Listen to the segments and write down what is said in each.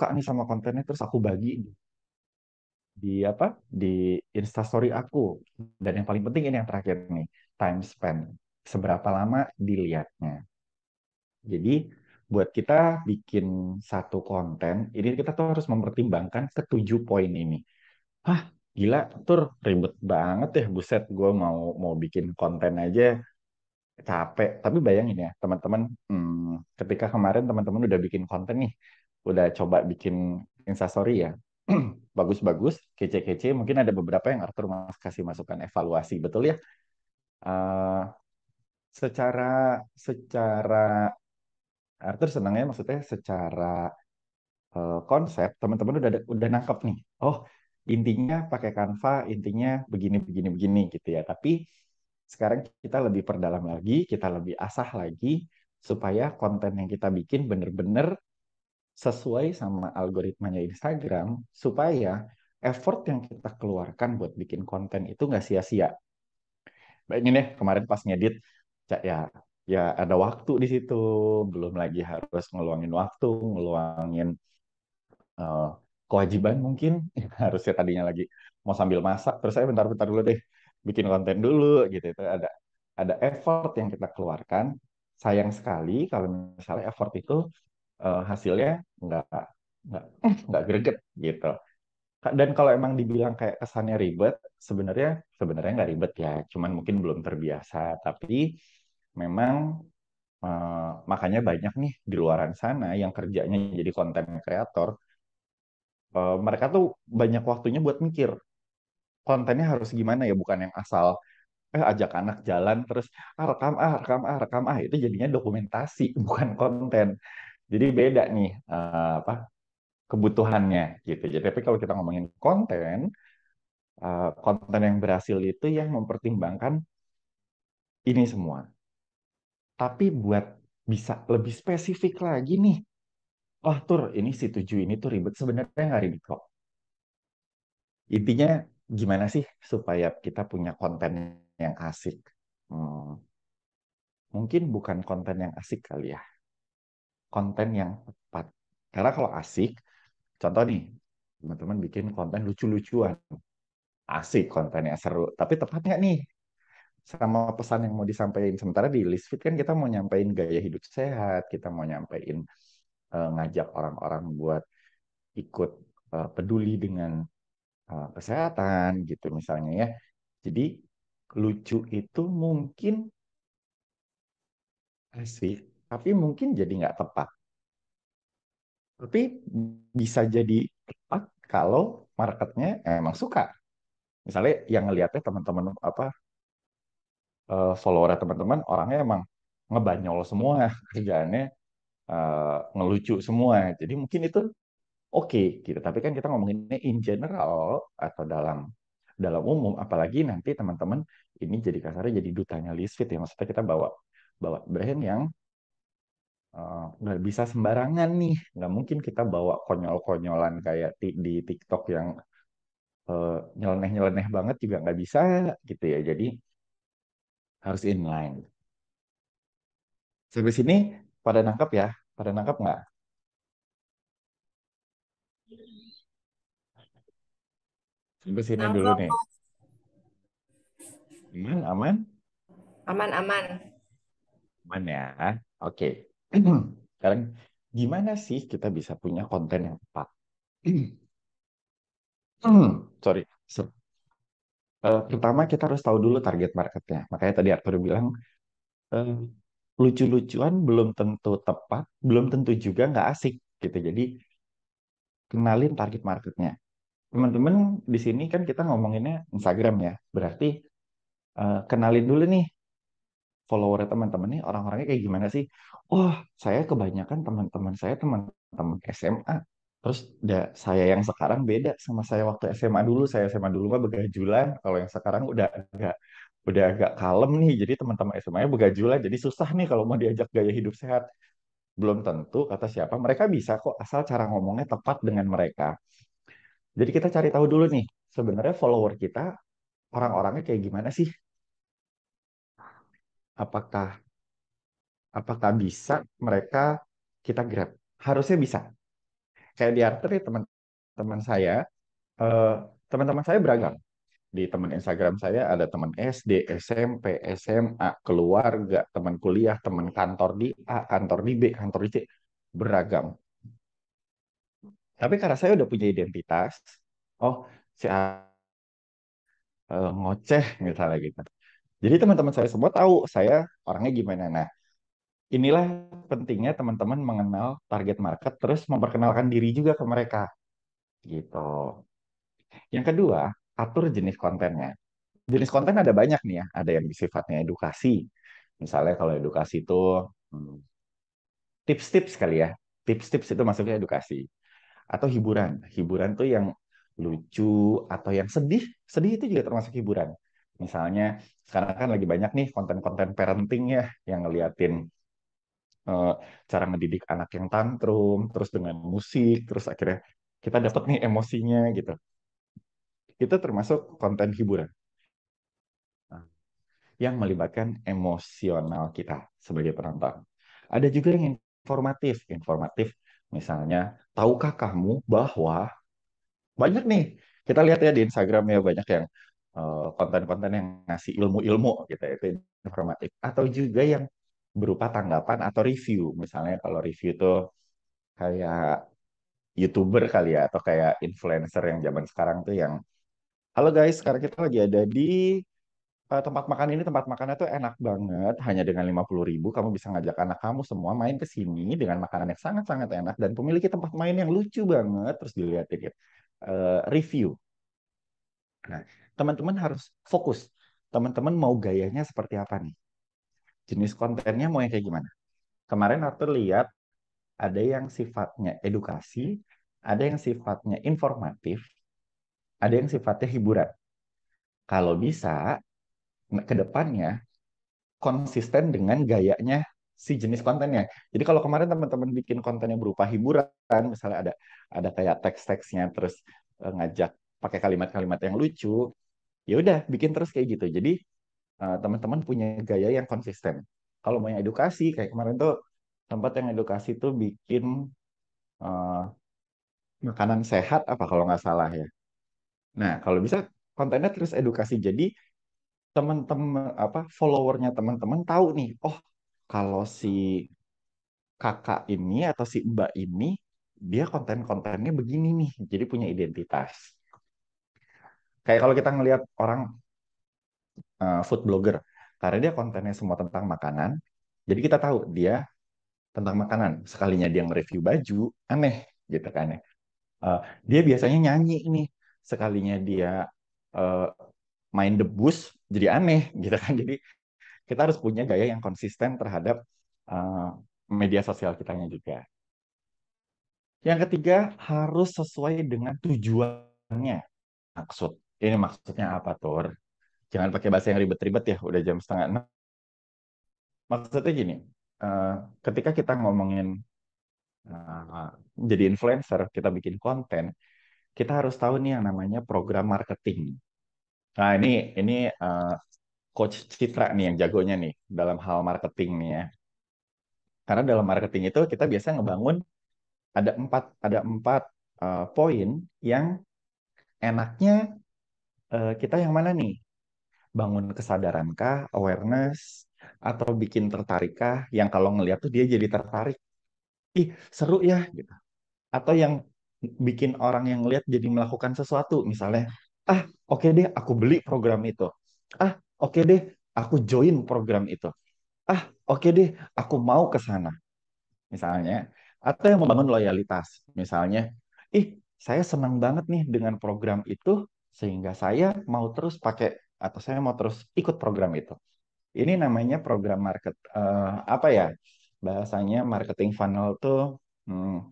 suka nih sama kontennya, terus aku bagi di apa di Instastory aku. Dan yang paling penting ini yang terakhir nih, time spend, seberapa lama dilihatnya. Jadi buat kita bikin satu konten ini kita tuh harus mempertimbangkan ketujuh poin ini. Hah, gila tur, ribet banget ya, buset, gue mau bikin konten aja capek. Tapi bayangin ya teman-teman, ketika kemarin teman-teman udah bikin konten nih, udah coba bikin Instastory ya, bagus-bagus, kece-kece, mungkin ada beberapa yang Arthur Mas kasih masukan evaluasi, betul ya. Eh, secara secara Arthur senangnya maksudnya secara konsep teman-teman udah nangkep nih. Oh, intinya pakai Canva, intinya begini begini begini gitu ya. Tapi sekarang kita lebih perdalam lagi, kita lebih asah lagi supaya konten yang kita bikin bener-bener sesuai sama algoritmanya Instagram, supaya effort yang kita keluarkan buat bikin konten itu nggak sia-sia. Bayangin deh kemarin pas ngedit, ya ya ada waktu di situ, belum lagi harus ngeluangin waktu, ngeluangin eh, kewajiban mungkin. Harusnya tadinya lagi mau sambil masak, terus saya bentar-bentar dulu deh bikin konten dulu gitu. Itu ada effort yang kita keluarkan. Sayang sekali kalau misalnya effort itu hasilnya nggak nggak nggak greget gitu. Dan kalau emang dibilang kayak kesannya ribet, sebenarnya sebenarnya nggak ribet ya, cuman mungkin belum terbiasa. Tapi memang makanya banyak nih di luaran sana yang kerjanya jadi konten kreator. Mereka tuh banyak waktunya buat mikir kontennya harus gimana ya, bukan yang asal ajak anak jalan terus rekam rekam rekam itu jadinya dokumentasi bukan konten. Jadi beda nih apa kebutuhannya gitu. Jadi tapi kalau kita ngomongin konten, konten yang berhasil itu yang mempertimbangkan ini semua. Tapi buat bisa lebih spesifik lagi nih, wah tur ini si tujuh ini tuh ribet, sebenarnya nggak ribet kok. Intinya gimana sih supaya kita punya konten yang asik? Hmm, mungkin bukan konten yang asik kali ya, konten yang tepat. Karena kalau asik, contoh nih, teman-teman bikin konten lucu-lucuan, asik kontennya seru, tapi tepat nggak nih sama pesan yang mau disampaikan? Sementara di list feed kan kita mau nyampein gaya hidup sehat, kita mau nyampein ngajak orang-orang buat ikut peduli dengan kesehatan gitu misalnya ya. Jadi lucu itu mungkin asik, tapi mungkin jadi nggak tepat. Tapi bisa jadi tepat kalau marketnya emang suka. Misalnya yang ngelihatnya teman-teman apa follower teman-teman orangnya emang ngebanyol semua kerjaannya, ngelucu semua. Jadi mungkin itu oke gitu. Tapi kan kita ngomonginnya in general atau dalam dalam umum, apalagi nanti teman-teman ini jadi kasarnya jadi dutanya Lisfit ya. Maksudnya kita bawa bawa brand yang nggak bisa sembarangan nih. Nggak mungkin kita bawa konyol-konyolan kayak di TikTok yang nyeleneh-nyeleneh banget juga nggak bisa gitu ya. Jadi harus inline. Sampai sini pada nangkap ya? Pada nangkap nggak? Sampai sini dulu Nangkep. nih. Aman, aman, Aman-aman. aman ya. Oke. Sekarang gimana sih kita bisa punya konten yang tepat? Sorry. Pertama kita harus tahu dulu target marketnya. Makanya tadi Arthur bilang eh, lucu-lucuan belum tentu tepat, belum tentu juga nggak asik gitu. Jadi kenalin target marketnya. Teman-teman di sini kan kita ngomonginnya Instagram ya. Berarti kenalin dulu nih follower teman-teman nih orang-orangnya kayak gimana sih? Oh, saya kebanyakan teman-teman saya teman-teman SMA. Terus saya yang sekarang beda sama saya waktu SMA dulu. Saya SMA dulu mah begajulan. Kalau yang sekarang udah agak kalem nih. Jadi teman-teman SMA-nya begajulan. Jadi susah nih kalau mau diajak gaya hidup sehat. Belum tentu kata siapa mereka bisa kok asal cara ngomongnya tepat dengan mereka. Jadi kita cari tahu dulu nih sebenarnya follower kita orang-orangnya kayak gimana sih? Apakah apakah bisa mereka kita grab? Harusnya bisa. Kayak di Arter ya, teman-teman saya, eh, teman-teman saya beragam. Di teman Instagram saya ada teman SD, SMP, SMA, keluarga, teman kuliah, teman kantor di A, kantor di B, kantor di C, beragam. Tapi karena saya udah punya identitas, oh si A ngoceh misalnya gitu. Jadi teman-teman saya semua tahu saya orangnya gimana. Nah, inilah pentingnya teman-teman mengenal target market, terus memperkenalkan diri juga ke mereka gitu. Yang kedua, atur jenis kontennya. Jenis konten ada banyak nih ya. Ada yang sifatnya edukasi. Misalnya kalau edukasi itu hmm, tips-tips kali ya. Tips-tips itu maksudnya edukasi. Atau hiburan. Hiburan tuh yang lucu atau yang sedih. Sedih itu juga termasuk hiburan. Misalnya sekarang kan lagi banyak nih konten-konten parenting ya yang ngeliatin eh, cara ngedidik anak yang tantrum, terus dengan musik, terus akhirnya kita dapat nih emosinya gitu. Itu termasuk konten hiburan yang melibatkan emosional kita sebagai penonton. Ada juga yang informatif. Informatif misalnya, tahukah kamu bahwa banyak nih, kita lihat ya di Instagram ya banyak yang konten-konten yang ngasih ilmu-ilmu gitu ya, itu informatif. Atau juga yang berupa tanggapan atau review. Misalnya kalau review itu kayak YouTuber kali ya, atau kayak influencer yang zaman sekarang tuh yang, halo guys, sekarang kita lagi ada di tempat makan ini, tempat makannya tuh enak banget, hanya dengan 50.000 kamu bisa ngajak anak kamu semua main ke sini dengan makanan yang sangat-sangat enak dan memiliki tempat main yang lucu banget, terus dilihatin gitu. Review. Nah, teman-teman harus fokus. Teman-teman mau gayanya seperti apa nih? Jenis kontennya mau yang kayak gimana? Kemarin Arthur lihat ada yang sifatnya edukasi, ada yang sifatnya informatif, ada yang sifatnya hiburan. Kalau bisa, ke depannya konsisten dengan gayanya si jenis kontennya. Jadi kalau kemarin teman-teman bikin konten yang berupa hiburan, misalnya ada kayak teks-teksnya, terus ngajak pakai kalimat-kalimat yang lucu, ya udah bikin terus kayak gitu. Jadi teman-teman punya gaya yang konsisten. Kalau mau yang edukasi, kayak kemarin tuh tempat yang edukasi tuh bikin uh, makanan sehat apa kalau nggak salah ya. Nah, kalau bisa kontennya terus edukasi. Jadi teman-teman apa followernya teman-teman tahu nih, oh kalau si kakak ini atau si mbak ini dia konten-kontennya begini nih, jadi punya identitas. Kayak kalau kita ngelihat orang food blogger, karena dia kontennya semua tentang makanan, jadi kita tahu dia tentang makanan. Sekalinya dia nge-review baju, aneh gitu kan ya. Eh, dia biasanya nyanyi ini, sekalinya dia eh, main debus, jadi aneh gitu kan. Jadi kita harus punya gaya yang konsisten terhadap eh, media sosial kitanya juga. Yang ketiga, harus sesuai dengan tujuannya. Maksud. Ini maksudnya apa, Tur? Jangan pakai bahasa yang ribet-ribet ya, udah jam setengah enam. Maksudnya gini, eh, ketika kita ngomongin eh, jadi influencer, kita bikin konten, kita harus tahu nih yang namanya program marketing. Nah, ini Coach Citra nih yang jagonya nih dalam hal marketing nih ya. Karena dalam marketing itu kita biasa ngebangun ada empat poin yang enaknya kita yang mana nih? Bangun kesadarankah, awareness, atau bikin tertarikkah? Yang kalau ngeliat tuh dia jadi tertarik. Ih, seru ya gitu. Atau yang bikin orang yang lihat jadi melakukan sesuatu. Misalnya, ah oke deh aku beli program itu. Ah oke deh aku join program itu. Ah oke deh aku mau ke sana. Misalnya. Atau yang membangun loyalitas. Misalnya, ih saya senang banget nih dengan program itu sehingga saya mau terus pakai atau saya mau terus ikut program itu. Ini namanya program apa ya? Bahasanya marketing funnel tuh hmm,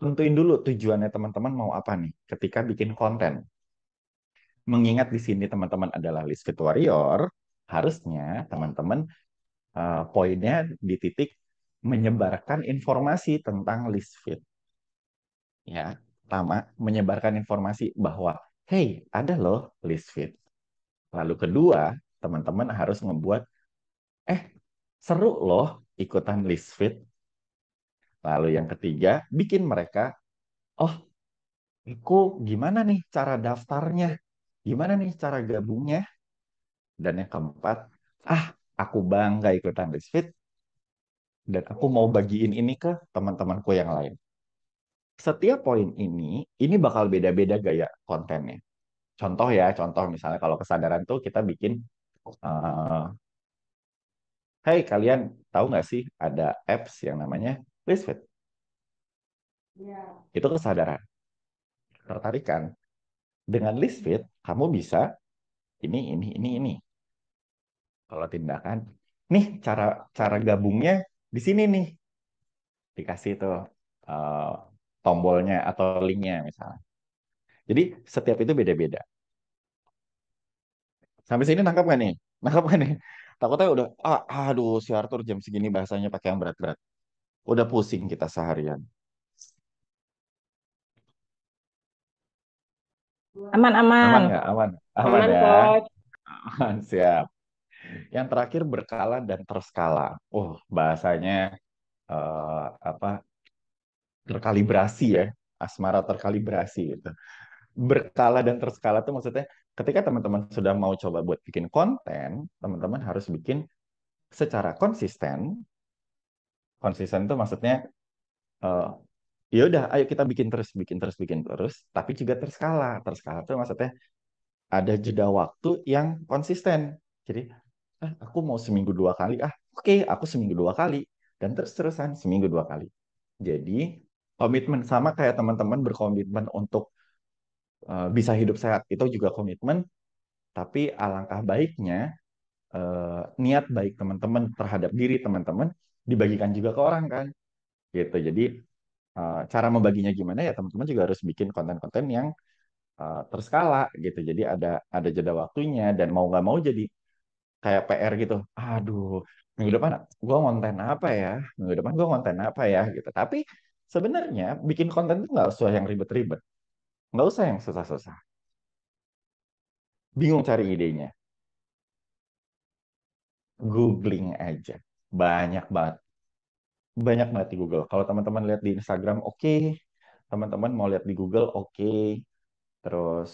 tentuin dulu tujuannya teman-teman mau apa nih ketika bikin konten. Mengingat di sini teman-teman adalah list fit warrior, harusnya teman-teman poinnya di titik menyebarkan informasi tentang list fit. Ya, pertama menyebarkan informasi bahwa hey, ada loh list fit. Lalu kedua, teman-teman harus membuat seru loh ikutan list fit. Lalu yang ketiga, bikin mereka Oh, aku gimana nih cara daftarnya? Gimana nih cara gabungnya? Dan yang keempat, ah, aku bangga ikutan Lisfit dan aku mau bagiin ini ke teman-temanku yang lain. Setiap poin ini bakal beda-beda gaya kontennya. Contoh ya, contoh misalnya kalau kesadaran tuh kita bikin, eh hey kalian tahu nggak sih ada apps yang namanya Lisfit? Itu kesadaran. Tertarik kan? Dengan Lisfit, kamu bisa ini. Kalau tindakan, nih cara cara gabungnya di sini nih dikasih tuh eh, tombolnya atau linknya misalnya. Jadi setiap itu beda-beda. Sampai sini nangkap nggak nih? Nangkap nggak nih? Takutnya udah, aduh si Arthur jam segini bahasanya pakai yang berat-berat. Udah pusing kita seharian. Aman-aman. Aman nggak? Aman. Aman Aman, ya. Coach. Aman, siap. Yang terakhir berkala dan terskala. Oh, bahasanya apa? Terkalibrasi ya. Asmara terkalibrasi gitu. Berkala dan terskala itu maksudnya ketika teman-teman sudah mau coba buat bikin konten, teman-teman harus bikin secara konsisten. Konsisten itu maksudnya eh, ya udah, ayo kita bikin terus, tapi juga terskala. Terskala itu maksudnya ada jeda waktu yang konsisten. Jadi, aku mau seminggu dua kali, oke, aku seminggu dua kali dan terus-terusan seminggu dua kali. Jadi komitmen sama kayak teman-teman berkomitmen untuk bisa hidup sehat itu juga komitmen, tapi alangkah baiknya niat baik teman-teman terhadap diri teman-teman dibagikan juga ke orang kan, gitu. Jadi cara membaginya gimana ya teman-teman juga harus bikin konten-konten yang terskala gitu. Jadi ada jeda waktunya dan mau nggak mau jadi kayak PR gitu. Aduh, minggu depan gue konten apa ya? Minggu depan gue konten apa ya? Gitu. Tapi sebenarnya bikin konten itu nggak usah yang ribet-ribet, nggak usah yang susah-susah. Bingung cari idenya, googling aja. Banyak banget. Banyak banget di Google. Kalau teman-teman lihat di Instagram, oke. Teman-teman mau lihat di Google, oke. Terus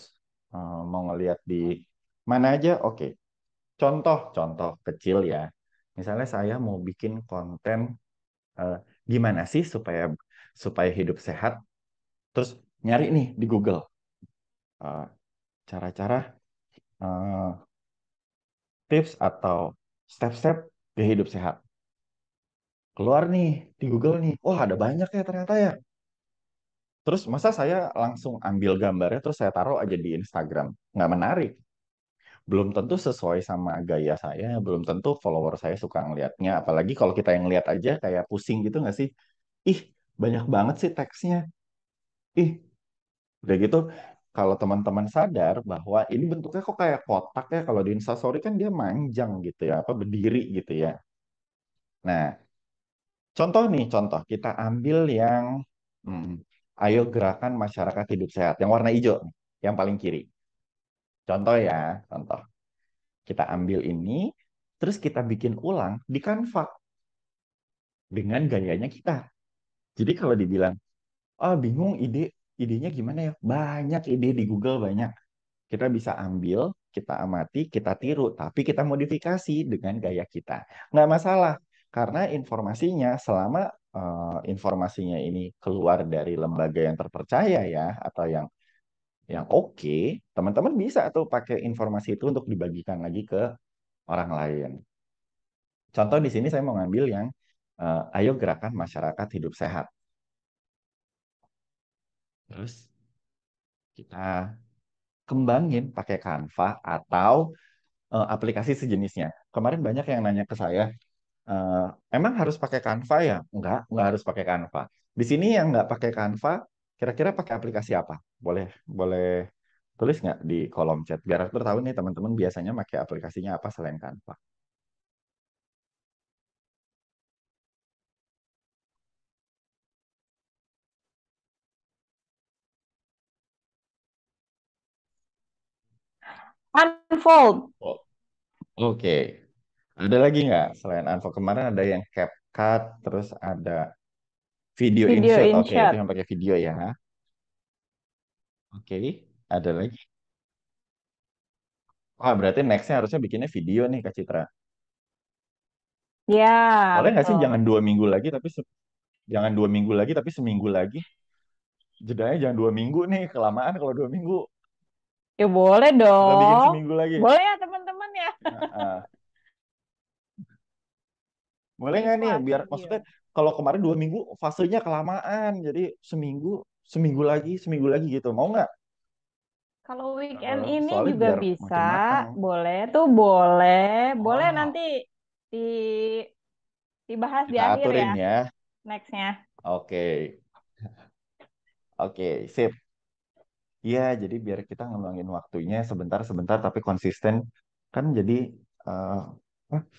mau ngelihat di mana aja, oke. Contoh kecil ya. Misalnya saya mau bikin konten eh, gimana sih supaya supaya hidup sehat. Terus nyari nih di Google eh, cara-cara eh, tips atau step-step gaya hidup sehat. Keluar nih di Google nih. Wah, ada banyak ya ternyata ya. Terus masa saya langsung ambil gambarnya terus saya taruh aja di Instagram? Nggak menarik. Belum tentu sesuai sama gaya saya, belum tentu follower saya suka ngelihatnya. Apalagi kalau kita yang lihat aja kayak pusing gitu nggak sih? Ih, banyak banget sih teksnya. Ih, udah gitu. Kalau teman-teman sadar bahwa ini bentuknya kok kayak kotak ya, kalau di Instastory kan dia manjang gitu ya, apa berdiri gitu ya. Nah, contoh nih, contoh kita ambil yang hmm, ayo gerakan masyarakat hidup sehat, yang warna hijau, nih, yang paling kiri. Contoh ya, contoh. Kita ambil ini, terus kita bikin ulang di Canva dengan gayanya kita. Jadi kalau dibilang, bingung idenya gimana ya? Banyak ide di Google, banyak. Kita bisa ambil, kita amati, kita tiru, tapi kita modifikasi dengan gaya kita. Nggak masalah, karena informasinya selama informasinya ini keluar dari lembaga yang terpercaya ya, atau yang oke, teman-teman bisa tuh pakai informasi itu untuk dibagikan lagi ke orang lain. Contoh di sini saya mau ngambil yang ayo gerakan masyarakat hidup sehat. Terus kita kembangin pakai Canva atau aplikasi sejenisnya. Kemarin banyak yang nanya ke saya, eh, emang harus pakai Canva ya? Enggak harus pakai Canva. Di sini yang nggak pakai Canva, kira-kira pakai aplikasi apa? Boleh, boleh tulis nggak di kolom chat biar aku tahu nih teman-teman biasanya pakai aplikasinya apa selain Canva. Unfold. Oh, oke. Ada lagi nggak selain Canva? Kemarin ada yang CapCut, terus ada Video Video InShot. in Oke, itu shot. yang pakai video ya. Oke, ada lagi. Wah, berarti nextnya harusnya bikinnya video nih, Kak Citra. Ya, Boleh nggak sih betul. jangan 2 minggu lagi, tapi jangan 2 minggu lagi, tapi seminggu lagi. Jedanya jangan 2 minggu nih, kelamaan kalau 2 minggu. Ya boleh Kita bikin dong. seminggu lagi. Boleh ya teman-teman ya. Nah, boleh nggak nih? Viva Biar maksudnya video. kalau kemarin 2 minggu fasenya kelamaan, jadi seminggu, seminggu lagi gitu. Mau nggak? Kalau weekend ini Soalnya juga biar bisa. makin matang. Boleh tuh boleh. Boleh Oh, nanti di dibahas di kita akhir ya aturin ya. nextnya. Oke, oke, sip. Iya, jadi biar kita ngembangin waktunya sebentar-sebentar tapi konsisten kan jadi eh, apa,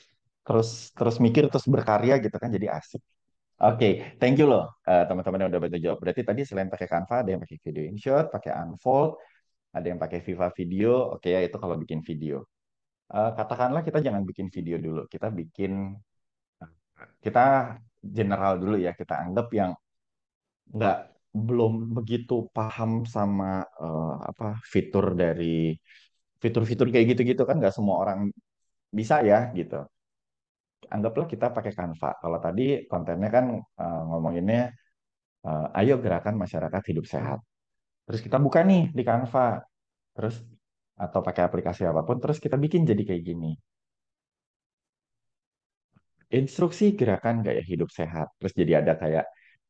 terus terus mikir terus berkarya gitu kan jadi asik. Oke, thank you loh teman-teman yang udah bantu jawab. Berarti tadi selain pakai Canva ada yang pakai video InShot, pakai Unfold, ada yang pakai Viva Video. Oke ya itu kalau bikin video. Katakanlah kita jangan bikin video dulu, kita general dulu ya. Kita anggap yang nggak belum begitu paham sama apa fitur-fitur kayak gitu-gitu kan nggak semua orang bisa ya gitu. Anggaplah kita pakai Canva. Kalau tadi kontennya kan ngomonginnya ayo gerakan masyarakat hidup sehat. Terus kita buka nih di Canva, terus atau pakai aplikasi apapun, terus kita bikin jadi kayak gini. Instruksi gerakan gaya hidup sehat. Terus jadi ada kayak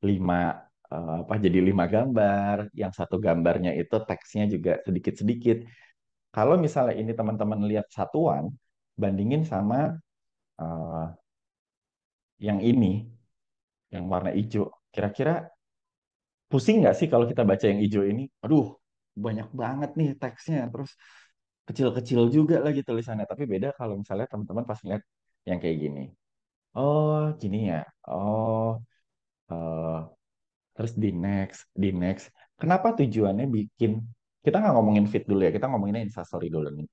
lima jadi 5 gambar. Yang satu gambarnya itu teksnya juga sedikit-sedikit. Kalau misalnya ini teman-teman lihat satuan, bandingin sama eh, yang ini, yang warna hijau. Kira-kira pusing nggak sih kalau kita baca yang hijau ini? Aduh, banyak banget nih teksnya. Terus kecil-kecil juga lagi tulisannya. Tapi beda kalau misalnya teman-teman pas lihat yang kayak gini. Oh, gini ya. Oh, eh, terus di next. Kenapa tujuannya bikin? Kita nggak ngomongin feed dulu ya. Kita ngomonginnya Instastory dulu nih.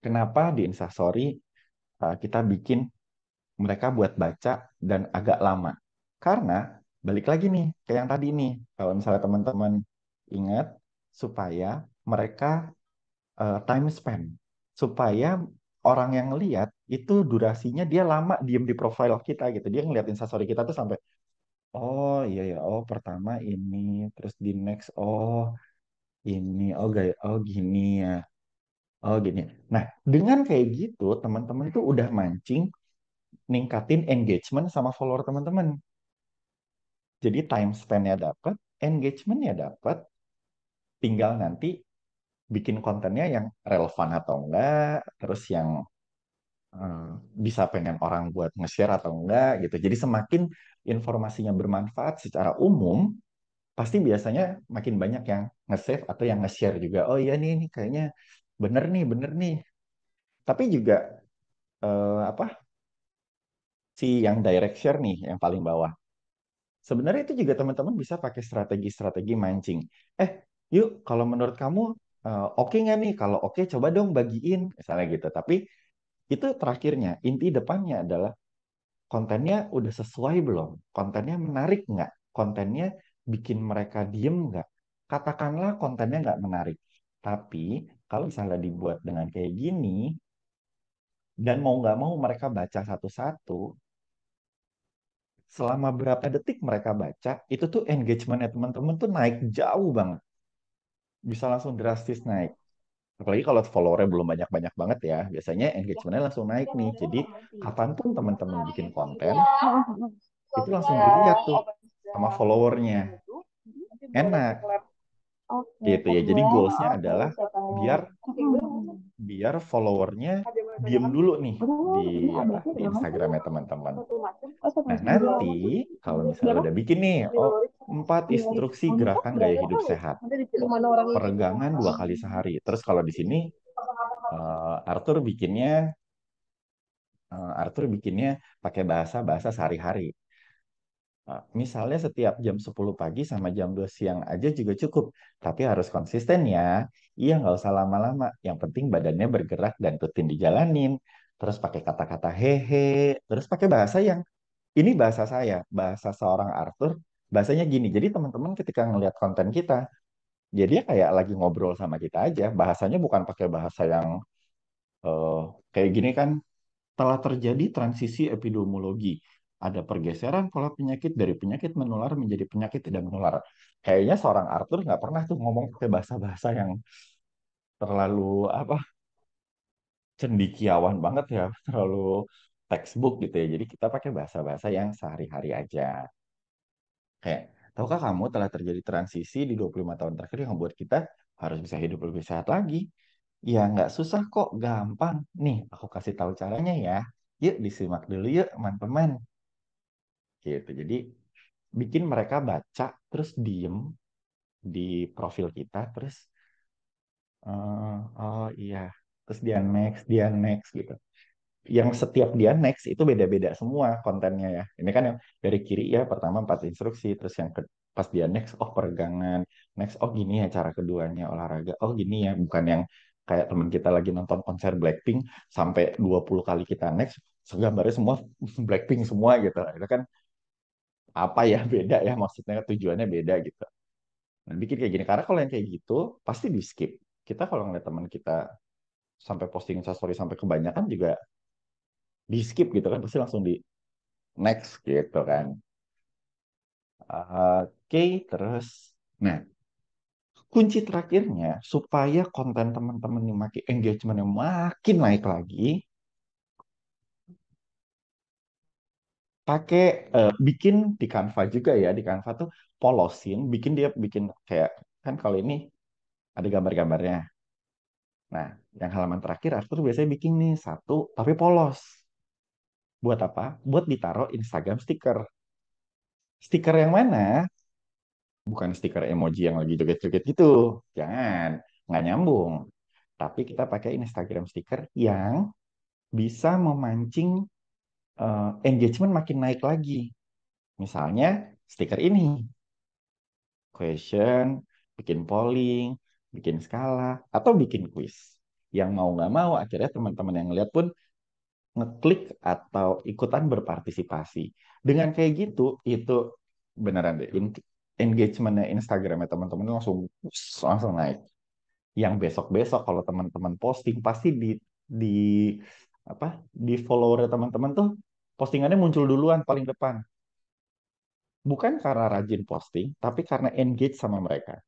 Kenapa di Instastory kita bikin mereka buat baca dan agak lama. Karena balik lagi nih, kayak yang tadi nih, kalau misalnya teman-teman ingat, supaya mereka time spend, supaya orang yang lihat itu durasinya dia lama diem di profile kita gitu. Dia ngeliat instastory kita tuh sampai, oh iya ya, oh pertama ini, terus di next, oh ini, oh gaya, oh gini ya, oh gini. Nah, dengan kayak gitu, teman-teman tuh udah mancing ningkatin engagement sama follower teman-teman. Jadi time spend-nya dapat, engagement-nya dapat, tinggal nanti bikin kontennya yang relevan atau enggak, terus yang eh, bisa pengen orang buat nge-share atau enggak gitu. Jadi semakin informasinya bermanfaat secara umum, pasti biasanya makin banyak yang nge-save atau yang nge-share juga. Oh iya nih, ini kayaknya bener nih. Tapi juga apa si yang direct share nih yang paling bawah. Sebenarnya itu juga teman-teman bisa pakai strategi-strategi mancing. Eh, yuk kalau menurut kamu oke nggak nih? Kalau oke coba dong bagiin, misalnya gitu. Tapi itu terakhirnya, inti depannya adalah kontennya udah sesuai belum? Kontennya menarik nggak? Kontennya bikin mereka diem nggak? Katakanlah kontennya nggak menarik. Tapi kalau misalnya dibuat dengan kayak gini, dan mau nggak mau mereka baca satu-satu, selama berapa detik mereka baca, itu tuh engagementnya teman-teman tuh naik jauh banget. Bisa langsung drastis naik. Apalagi kalau followernya belum banyak-banyak banget ya, biasanya engagementnya langsung naik nih. Jadi kapanpun teman-teman bikin konten, itu langsung dilihat tuh sama followernya. Enak gitu ya. Jadi goalsnya adalah biar biar followernya diem dulu nih di di Instagramnya teman-teman. Nah nanti kalau misalnya udah bikin nih, oh 4 instruksi gerakan gaya hidup sehat, peregangan 2 kali sehari. Terus kalau di sini Arthur bikinnya pakai bahasa-bahasa sehari-hari. Misalnya setiap jam 10 pagi sama jam 2 siang aja juga cukup. Tapi harus konsisten ya. Iya, nggak usah lama-lama. Yang penting badannya bergerak dan rutin dijalanin. Terus pakai kata-kata hehe. Terus pakai bahasa yang, ini bahasa saya, bahasa seorang Arthur, bahasanya gini. Jadi teman-teman ketika ngelihat konten kita, Jadi dia kayak lagi ngobrol sama kita aja. Bahasanya bukan pakai bahasa yang eh, kayak gini kan. Telah terjadi transisi epidemiologi. Ada pergeseran pola penyakit dari penyakit menular menjadi penyakit tidak menular. Kayaknya seorang Arthur nggak pernah tuh ngomong pakai bahasa-bahasa yang terlalu apa cendikiawan banget ya, terlalu textbook gitu ya. Jadi kita pakai bahasa-bahasa yang sehari-hari aja. Kayak, tahukah kamu telah terjadi transisi di 25 tahun terakhir yang membuat kita harus bisa hidup lebih sehat lagi? Ya, nggak susah kok, gampang. Nih, aku kasih tahu caranya ya. Yuk, disimak dulu yuk, teman-teman. Gitu. Jadi, bikin mereka baca, terus diem di profil kita, terus, oh iya, terus dia next gitu. Yang setiap dia next itu beda-beda semua kontennya ya. Ini kan yang dari kiri ya, pertama 4 instruksi, terus yang pas dia next, oh peregangan, next, oh gini ya cara keduanya olahraga, oh gini ya, bukan yang kayak teman kita lagi nonton konser Blackpink sampai 20 kali kita next, gambarnya semua Blackpink semua gitu. Itu kan apa ya beda ya maksudnya tujuannya beda gitu. Nah, bikin kayak gini karena kalau yang kayak gitu pasti di skip. Kita kalau ngeliat teman kita sampai posting story sampai kebanyakan juga di skip gitu kan pasti langsung di next gitu kan. Oke, terus. Nah, kunci terakhirnya supaya konten teman-teman ini makin engagementnya makin naik lagi, pakai bikin di Canva juga ya. Di Canva tuh polosin, bikin kayak kan kalau ini ada gambar-gambarnya. Nah, yang halaman terakhir Arthur biasanya bikin nih satu tapi polos. Buat apa? Buat ditaruh Instagram stiker. Stiker yang mana? Bukan stiker emoji yang lagi joget-joget gitu. Jangan, nggak nyambung. Tapi kita pakai Instagram stiker yang bisa memancing engagement makin naik lagi. Misalnya stiker ini, question, bikin polling, bikin skala, atau bikin quiz. Yang mau nggak mau, akhirnya teman-teman yang lihat pun ngeklik atau ikutan berpartisipasi. Dengan kayak gitu, itu beneran deh, engagementnya Instagramnya teman-teman langsung naik. Yang besok-besok kalau teman-teman posting pasti di apa di follower teman-teman tuh postingannya muncul duluan paling depan. Bukan karena rajin posting, tapi karena engage sama mereka.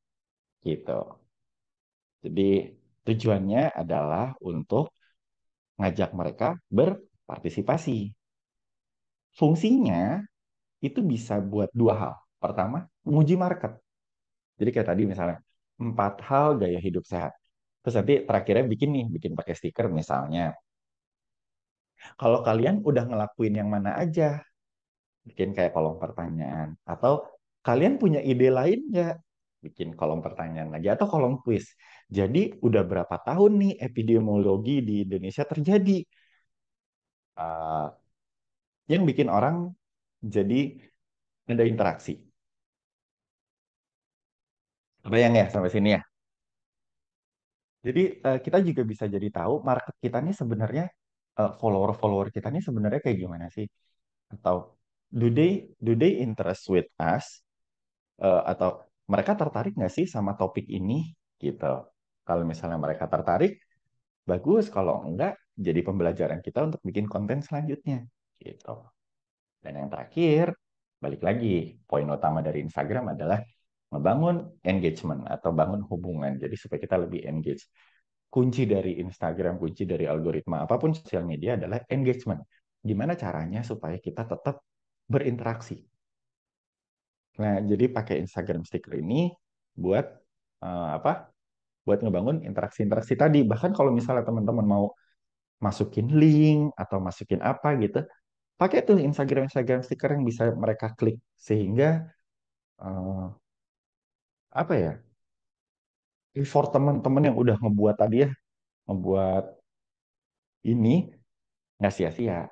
Gitu. Jadi tujuannya adalah untuk ngajak mereka berpartisipasi. Fungsinya itu bisa buat dua hal. Pertama, menguji market. Jadi kayak tadi misalnya, 4 hal gaya hidup sehat. Terus nanti terakhirnya bikin pakai stiker misalnya. Kalau kalian udah ngelakuin yang mana aja, bikin kayak kolom pertanyaan. Atau kalian punya ide lain nggak? Bikin kolom pertanyaan lagi atau kolom quiz. Jadi udah berapa tahun nih epidemiologi di Indonesia terjadi? Uh, yang bikin orang jadi ada interaksi. Apa yang ya sampai sini ya? Jadi kita juga bisa jadi tahu market kita nih sebenarnya follower-follower kita nih sebenarnya kayak gimana sih? Atau do they interest with us? Atau mereka tertarik nggak sih sama topik ini gitu. Kalau misalnya mereka tertarik, bagus. Kalau enggak, jadi pembelajaran kita untuk bikin konten selanjutnya gitu. Dan yang terakhir, balik lagi, poin utama dari Instagram adalah membangun engagement atau bangun hubungan. Jadi supaya kita lebih engage. Kunci dari Instagram, kunci dari algoritma apapun sosial media adalah engagement. Gimana caranya supaya kita tetap berinteraksi. Nah, jadi pakai Instagram sticker ini buat apa? Buat ngebangun interaksi-interaksi tadi. Bahkan kalau misalnya teman-teman mau masukin link atau masukin apa gitu, pakai tuh Instagram stiker yang bisa mereka klik sehingga eh, apa ya? Effort teman-teman yang udah ngebuat tadi ya, ngebuat ini nggak sia-sia.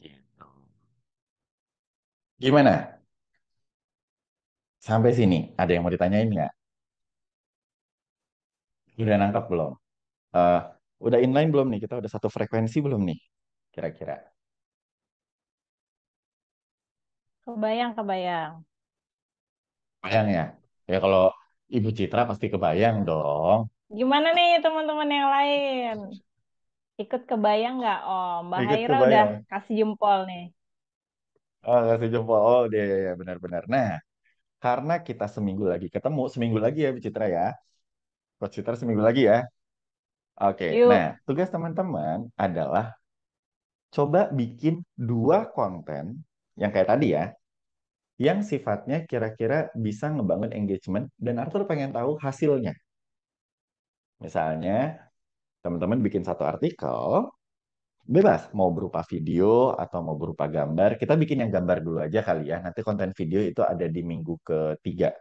Gitu. Gimana? Sampai sini ada yang mau ditanyain nggak? Udah nangkap belum? Eh, udah inline belum nih? Kita udah satu frekuensi belum nih? Kira-kira. Kebayang, kebayang. Bayang ya? Ya kalau Ibu Citra pasti kebayang dong. Gimana nih teman-teman yang lain? Ikut kebayang nggak? Oh, Mbak Ikut Haira udah kebayang. kasih jempol nih. Oh, kasih jempol. Oh, dia ya, benar-benar. Nah, karena kita seminggu lagi ketemu, seminggu lagi ya, Bu Citra ya. Coach Citra seminggu lagi ya. Oke, nah Yuk. tugas teman-teman adalah coba bikin dua konten yang kayak tadi ya, yang sifatnya kira-kira bisa ngebangun engagement dan Arthur pengen tahu hasilnya. Misalnya, teman-teman bikin satu artikel, bebas mau berupa video atau mau berupa gambar. Kita bikin yang gambar dulu aja kali ya. Nanti konten video itu ada di minggu ketiga.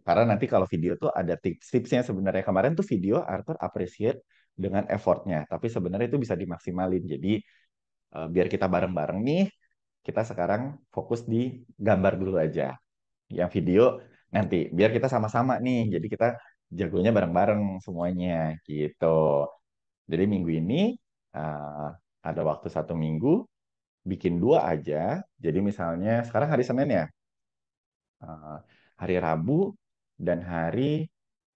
Karena nanti kalau video tuh ada tips-tipsnya sebenarnya. Kemarin tuh video Arthur appreciate dengan effortnya, tapi sebenarnya itu bisa dimaksimalin. Jadi biar kita bareng-bareng nih, kita sekarang fokus di gambar dulu aja. Yang video nanti, biar kita sama-sama nih. Jadi kita jagonya bareng-bareng semuanya gitu. Jadi minggu ini uh, ada waktu 1 minggu, bikin dua aja. Jadi misalnya sekarang hari Senin ya, uh, hari Rabu dan hari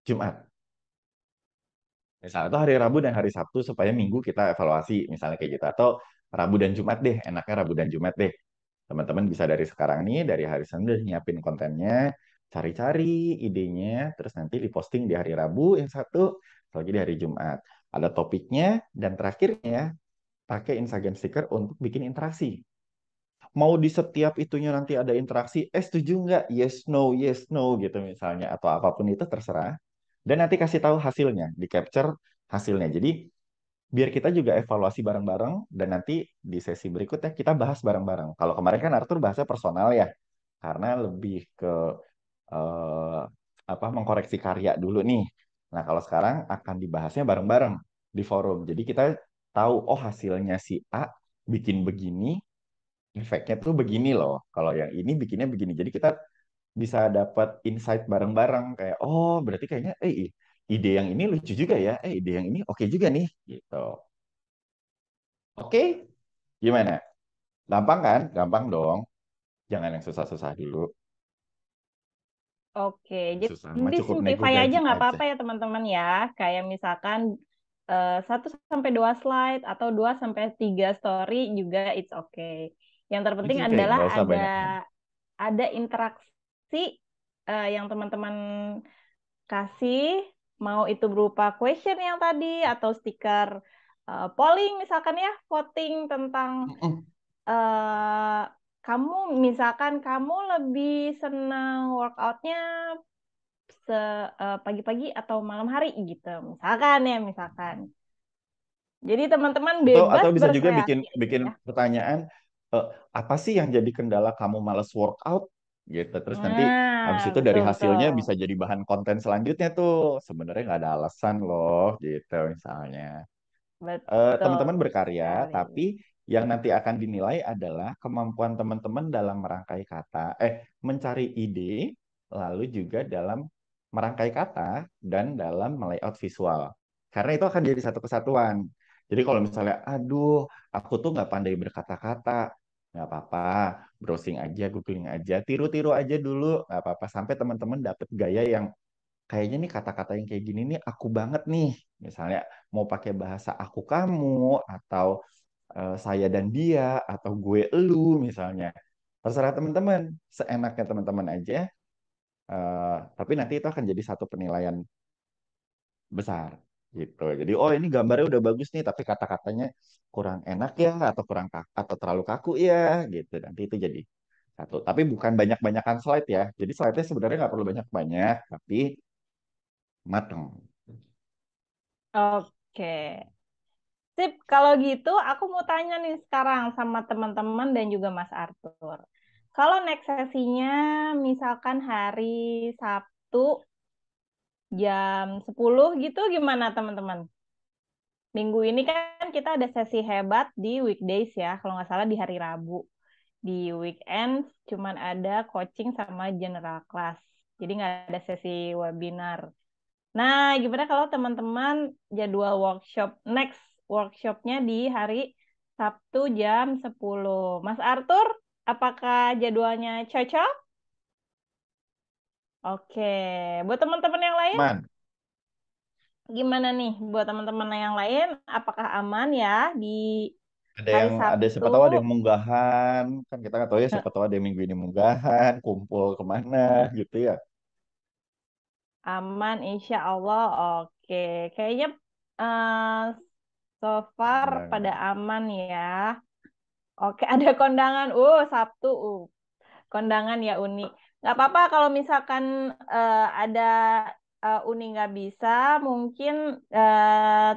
Jumat. Misalnya itu hari Rabu dan hari Sabtu supaya Minggu kita evaluasi misalnya kayak gitu. Atau Rabu dan Jumat deh, enaknya Rabu dan Jumat deh. Teman-teman bisa dari sekarang nih, dari hari Senin udah nyiapin kontennya, cari-cari idenya, terus nanti diposting di hari Rabu yang satu, lagi di hari Jumat. Ada topiknya, dan terakhirnya pakai Instagram sticker untuk bikin interaksi. Mau di setiap itunya nanti ada interaksi, setuju nggak? Yes, no gitu misalnya. Atau apapun itu terserah. Dan nanti kasih tahu hasilnya, di capture hasilnya. Jadi biar kita juga evaluasi bareng-bareng dan nanti di sesi berikutnya kita bahas bareng-bareng. Kalau kemarin kan Arthur bahasnya personal ya, karena lebih ke eh, apa mengkoreksi karya dulu nih. Nah, kalau sekarang akan dibahasnya bareng-bareng di forum. Jadi kita tahu oh hasilnya si A bikin begini, efeknya tuh begini loh. Kalau yang ini bikinnya begini. Jadi kita bisa dapat insight bareng-bareng kayak oh berarti kayaknya ide yang ini lucu juga ya. Ide yang ini oke juga nih gitu. Oke, gimana? Gampang kan? Gampang dong. Jangan yang susah-susah dulu. Oke, Susah mah jadi cukup nego simplify aja gaji nggak aja. apa-apa ya teman-teman ya. Kayak misalkan 1 sampai 2 slide atau 2 sampai 3 story juga it's okay. Yang It's terpenting okay, adalah nggak usah ada banyak-banyak. interaksi yang teman-teman kasih, mau itu berupa question yang tadi atau stiker polling misalkan ya, voting tentang Mm-mm. eh, kamu misalkan kamu lebih senang workoutnya pagi-pagi atau malam hari gitu. Misalkan ya, misalkan. Jadi teman-teman Atau bebas bisa juga bikin berkreasi aja bikin ya. pertanyaan apa sih yang jadi kendala kamu males workout gitu. Terus nanti habis Nah, itu dari betul-betul. hasilnya bisa jadi bahan konten selanjutnya tuh. Sebenarnya nggak ada alasan loh gitu misalnya. Betul Teman-teman berkarya, sekali. tapi yang nanti akan dinilai adalah kemampuan teman-teman dalam merangkai kata, mencari ide, lalu juga dalam merangkai kata dan dalam layout visual. Karena itu akan jadi satu kesatuan. Jadi kalau misalnya, aduh, aku tuh nggak pandai berkata-kata, nggak apa-apa, browsing aja, googling aja, tiru-tiru aja dulu, nggak apa-apa, sampai teman-teman dapet gaya yang kayaknya nih kata-kata yang kayak gini nih aku banget nih. Misalnya mau pakai bahasa aku kamu atau saya dan dia atau gue elu misalnya. Terserah teman-teman, seenaknya teman-teman aja. Tapi nanti itu akan jadi satu penilaian besar gitu. Jadi oh ini gambarnya udah bagus nih tapi kata-katanya kurang enak ya atau atau terlalu kaku ya gitu. Nanti itu jadi satu. Tapi bukan banyak-banyakan slide ya. Jadi slide-nya sebenarnya nggak perlu banyak-banyak tapi mateng. Oke. Sip, kalau gitu aku mau tanya nih sekarang sama teman-teman dan juga Mas Arthur. Kalau next sesinya misalkan hari Sabtu jam 10 gitu gimana teman-teman? Minggu ini kan kita ada sesi hebat di weekdays ya, kalau nggak salah di hari Rabu. Di weekend cuman ada coaching sama general class. Jadi nggak ada sesi webinar. Nah, gimana kalau teman-teman jadwal next workshopnya di hari Sabtu jam 10. Mas Arthur, apakah jadwalnya cocok? Oke, buat teman-teman yang lain, Man, gimana nih? Buat teman-teman yang lain, apakah aman ya di hari ada Sabtu? siapa tahu ada yang munggahan, kan kita nggak tahu ya siapa tahu ada yang minggu ini munggahan, kumpul kemana gitu ya. Aman, insya Allah. Oke, kayaknya eh, so far Aman pada banget. aman ya. Oke, ada kondangan. Sabtu. Kondangan ya Uni. Nggak apa-apa kalau misalkan ada Uni nggak bisa, mungkin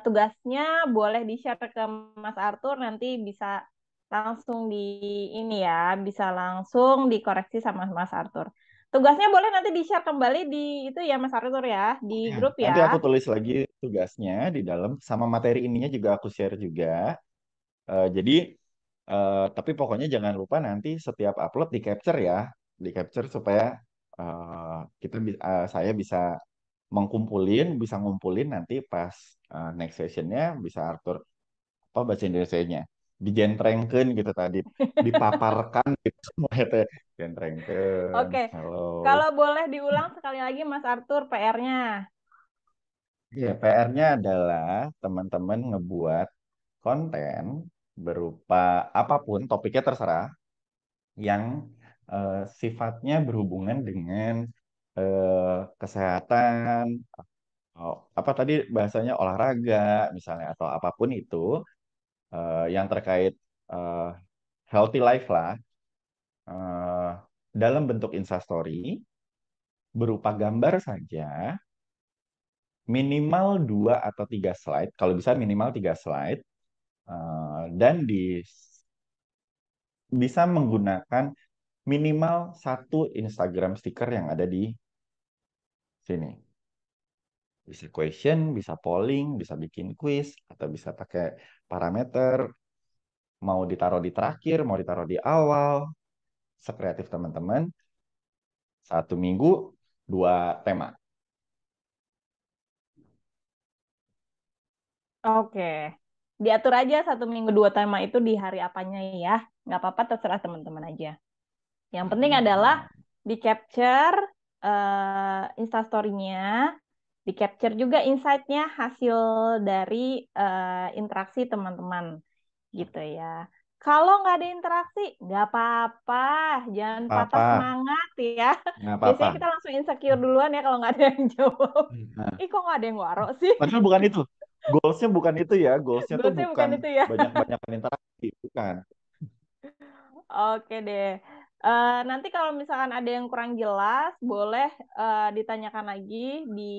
tugasnya boleh di-share ke Mas Arthur, nanti bisa langsung di ini ya, bisa langsung dikoreksi sama Mas Arthur. Tugasnya boleh nanti di-share kembali di itu ya Mas Arthur ya, di Ya, grup ya. nanti aku tulis lagi tugasnya di dalam sama materi ininya juga aku share juga. Jadi tapi pokoknya jangan lupa nanti setiap upload di capture ya, di capture supaya saya bisa bisa ngumpulin nanti pas next sessionnya bisa Arthur apa bahasa Indonesianya dijentrengkeun gitu tadi, dipaparkan gitu semuanya teh jentrengkeun. Oke, Halo. kalau boleh diulang sekali lagi Mas Arthur PR-nya. Ya, PR-nya adalah teman-teman ngebuat konten berupa apapun, topiknya terserah, yang sifatnya berhubungan dengan kesehatan, apa tadi bahasanya olahraga misalnya atau apapun itu yang terkait eh, healthy life lah, eh, dalam bentuk Instastory berupa gambar saja, minimal 2 atau 3 slide, kalau bisa minimal 3 slide, dan bisa menggunakan minimal satu Instagram stiker yang ada di sini. Bisa question, bisa polling, bisa bikin quiz, atau bisa pakai parameter, mau ditaruh di terakhir, mau ditaruh di awal, sekreatif teman-teman. 1 minggu 2 tema. Oke, diatur aja 1 minggu 2 tema itu di hari apanya ya. Nggak apa-apa, terserah teman-teman aja. Yang penting adalah di capture Instastory-nya, di capture juga insight-nya hasil dari interaksi teman-teman gitu ya. Kalau nggak ada interaksi, nggak apa-apa, jangan patah Apa-apa, semangat ya. nggak apa-apa. Biasanya kita langsung insecure duluan ya kalau nggak ada yang jawab. Nah, Ih, kok nggak ada yang waro sih? padahal bukan itu. Goalsnya bukan itu ya. Goalsnya tuh Goalsnya bukan bukan itu ya. banyak-banyakan interaksi, bukan. Oke deh. Nanti kalau misalkan ada yang kurang jelas, boleh ditanyakan lagi di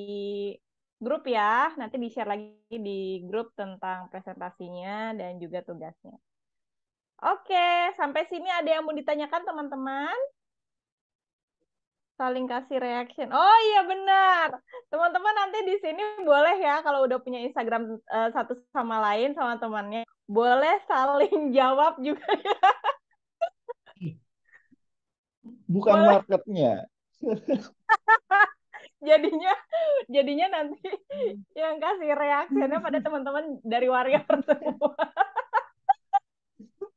grup ya. Nanti di-share lagi di grup tentang presentasinya dan juga tugasnya. Oke, sampai sini ada yang mau ditanyakan teman-teman? Saling kasih reaction. Oh iya benar. Teman-teman nanti di sini boleh ya kalau udah punya Instagram satu sama lain sama temannya, boleh saling jawab juga ya. Bukan Boleh. marketnya. Jadinya jadinya nanti yang kasih reaksinya pada teman-teman dari warrior semua.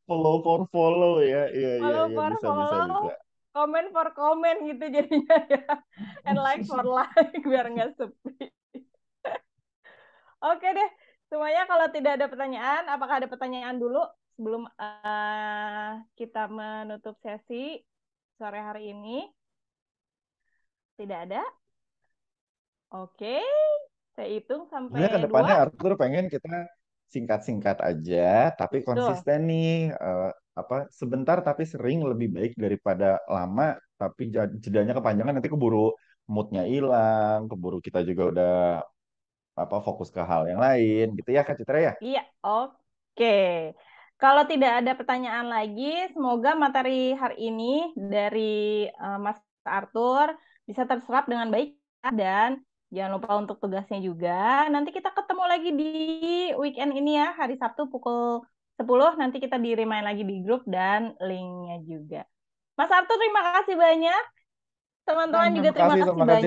Follow for follow ya. Iya, iya, Follow iya. for Bisa, bisa, follow, bisa. comment for comment gitu jadinya ya. And like for like biar nggak sepi. Oke deh, semuanya kalau tidak ada pertanyaan, apakah ada pertanyaan dulu sebelum kita menutup sesi sore hari ini? Tidak ada? Oke, saya hitung Sebenarnya ke sampai 2. depannya Arthur pengen kita singkat-singkat aja, tapi Tuh, konsisten nih. Apa sebentar tapi sering lebih baik daripada lama, tapi jedanya kepanjangan nanti keburu moodnya hilang, keburu kita juga udah apa fokus ke hal yang lain, gitu ya Kak Citra ya. iya, oke. Kalau tidak ada pertanyaan lagi, semoga materi hari ini dari Mas Arthur bisa terserap dengan baik dan jangan lupa untuk tugasnya juga. Nanti kita ketemu lagi di weekend ini ya, hari Sabtu pukul 10. Nanti kita di-remind lagi di grup dan linknya juga. Mas Arthur, terima kasih banyak. Teman-teman juga terima kasih Terima kasih banyak.